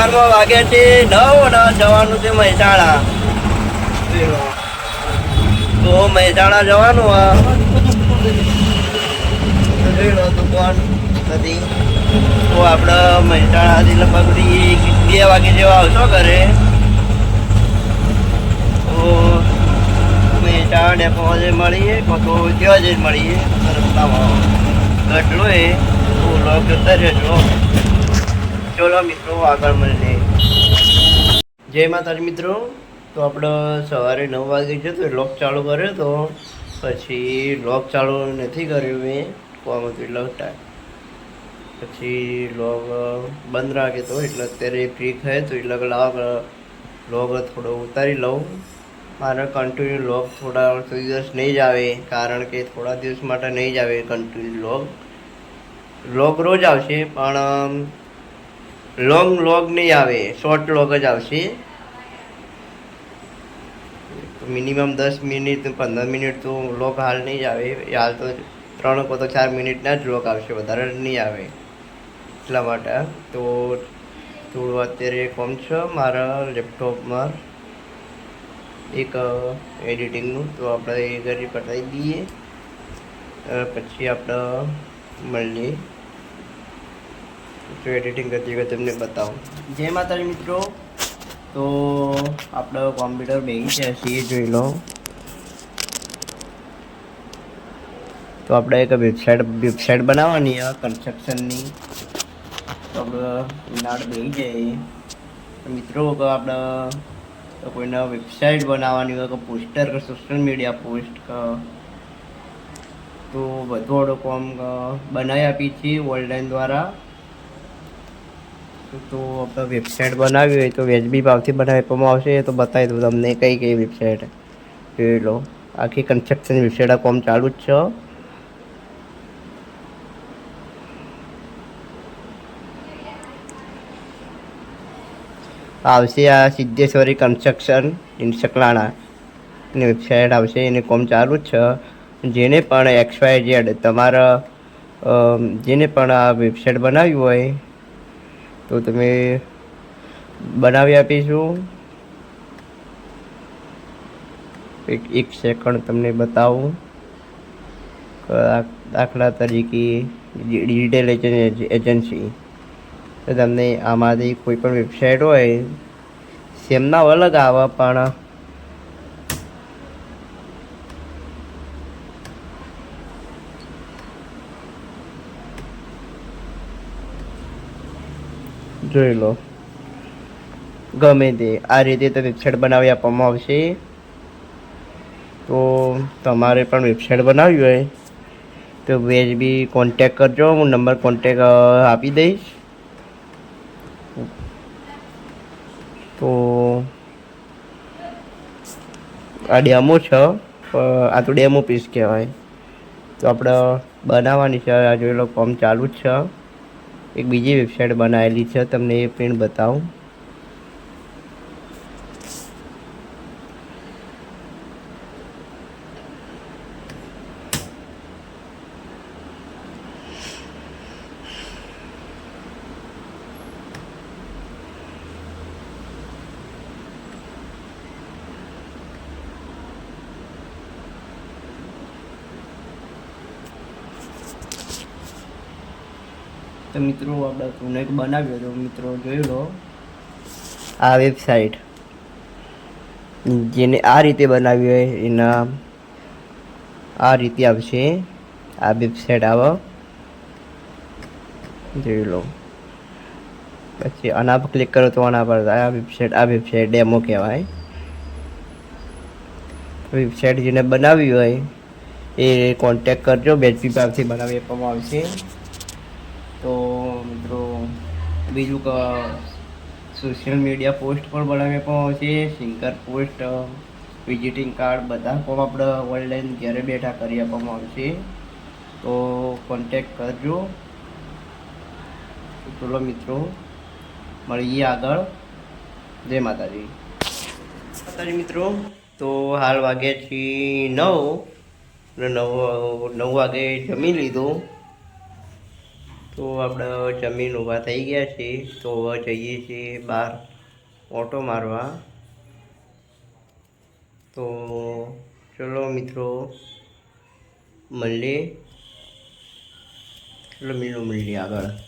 સવારમાં વાગ્યા છે 9 અને જવાનું છે મહેસાણા. તો મહેસાણા જવાનું દુકાન નથી. તો આપણે મહેસાણાથી લગભગ 2 વાગે જેવા આવશો ઘરે. તો મહેસાણા ડેપો મળીએ તો ત્યાં જઈને મળીએ રસ્તામાં ગટલો એ તો લોક જતા રહેજો. ચલો મિત્રો આગળ મળીએ. જય માતાજી મિત્રો. તો આપણે સવારે 9 વાગે જતો લોક ચાલુ કર્યો તો પછી લોક ચાલુ નથી કર્યું મેં કોમ હતું એટલે ટાઈમ પછી લોગ બંધ રાખે તો એટલે અત્યારે ફ્રી થાય તો એટલે લોગ થોડો ઉતારી લઉં. મારે કન્ટિન્યુ લોગ થોડા દિવસ નહીં જ આવે કારણ કે થોડા દિવસ માટે નહીં જ આવે કન્ટિન્યુ લોગ રોજ આવશે પણ લોંગ લોગ નહીં આવે, શોર્ટ લોગ જ આવશે. મિનિમમ 10 મિનિટ 15 મિનિટ તો લોગ હાલ નહીં જ આવે. હાલ તો 3 કો તો 4 મિનિટના જ લોગ આવશે, વધારે નહીં આવે એટલા માટે. તો થોડું અત્યારે કોમ છે મારા લેપટોપમાં એક એડિટિંગનું, તો આપણે એ ઘરે પતાવી દઈએ પછી આપણે મળીએ. તો એડિટિંગ કરતી વખતે તમને બતાવું. જય માતાજી મિત્રો. તો આપણે કોમ્પ્યુટર બેસી છે છીએ જોઈ લો. તો આપણે એક વેબસાઇટ બનાવવાની કન્સ્ટ્રક્શનની. તો આપણે નાડ બેસી જઈએ મિત્રો. કે આપણે કોઈને વેબસાઇટ બનાવવાની હોય કે પોસ્ટર કે સોશિયલ મીડિયા પોસ્ટ તો બધું કોમ બનાવી આપીએ છીએ ઓનલાઈન દ્વારા. તો આપણે વેબસાઇટ બનાવી હોય તો વ્યાજબી ભાવથી બનાવી આપવામાં આવશે. તો બતાવી દઉં તમને કઈ વેબસાઇટ જોઈ લો. આખી કન્સ્ટ્રક્શન વેબસાઇટ કોમ ચાલુ જ છે. આવશે આ સિદ્ધેશ્વરી કન્સ્ટ્રક્શન ઇન્સકલાણા ની વેબસાઇટ આવશે. એને કોમ ચાલુ જ છે. જેને પણ XYZ તમારા જેને પણ આ વેબસાઇટ બનાવ્યું હોય તો તમે બનાવી આપીશું. એક સેકન્ડ તમને બતાવું. દાખલા તરીકે ડિજિટલ એજન્સી, તો તમને આમાંથી કોઈ પણ વેબસાઇટ હોય સેમના અલગ આવે પણ જોઈ લો ગમે તે આ રીતે તો વેબસાઇટ બનાવી આપવામાં આવશે. તો તમારે પણ વેબસાઇટ બનાવવી હોય તો વ્યાજબી કોન્ટેક કરજો. હું નંબર કોન્ટેક આપી દઈશ. તો આ ડેમો છે, આ તો ડેમો પીસ કહેવાય. તો આપણે બનાવવાની છે. આ જોઈ લો કોમ ચાલુ જ છે. એક બીજી વેબસાઇટ બનાવેલી છે, તમને એ પ્રિન્ટ બતાવું. તો મિત્રો આપણે તમને એક બનાવ્યો તો મિત્રો જોઈ લો. આ વેબસાઇટ જેને આ રીતે બનાવી હોય એના આ રીતે આવશે. આ વેબસાઇટ આવે જોઈ લો. પછી આના પર ક્લિક કરો તો આના પર આ વેબસાઇટ ડેમો કહેવાય. વેબસાઇટ જેને બનાવી હોય એ કોન્ટેક કરજો. વ્યાજબી ભાવથી બનાવી આપવામાં આવશે. તો મિત્રો બીજું કે સોશિયલ મીડિયા પોસ્ટ પણ બનાવી આપવામાં આવશે. સિંગર પોસ્ટ, વિઝિટિંગ કાર્ડ બધા પણ આપણે ઓનલાઈન ઘરે બેઠા કરી આપવામાં આવશે. તો કોન્ટેક કરજો. ચલો મિત્રો મળીએ આગળ. જય માતાજી. મિત્રો તો હાલ વાગ્યા છે 9 વાગે જમી લીધું. તો આપણે જમીન ઊભા થઈ ગયા છીએ, તો હવે જઈએ છીએ બહાર ઓટો મારવા. તો ચલો મિત્રો મળીએ, ચલો મળીએ આગળ.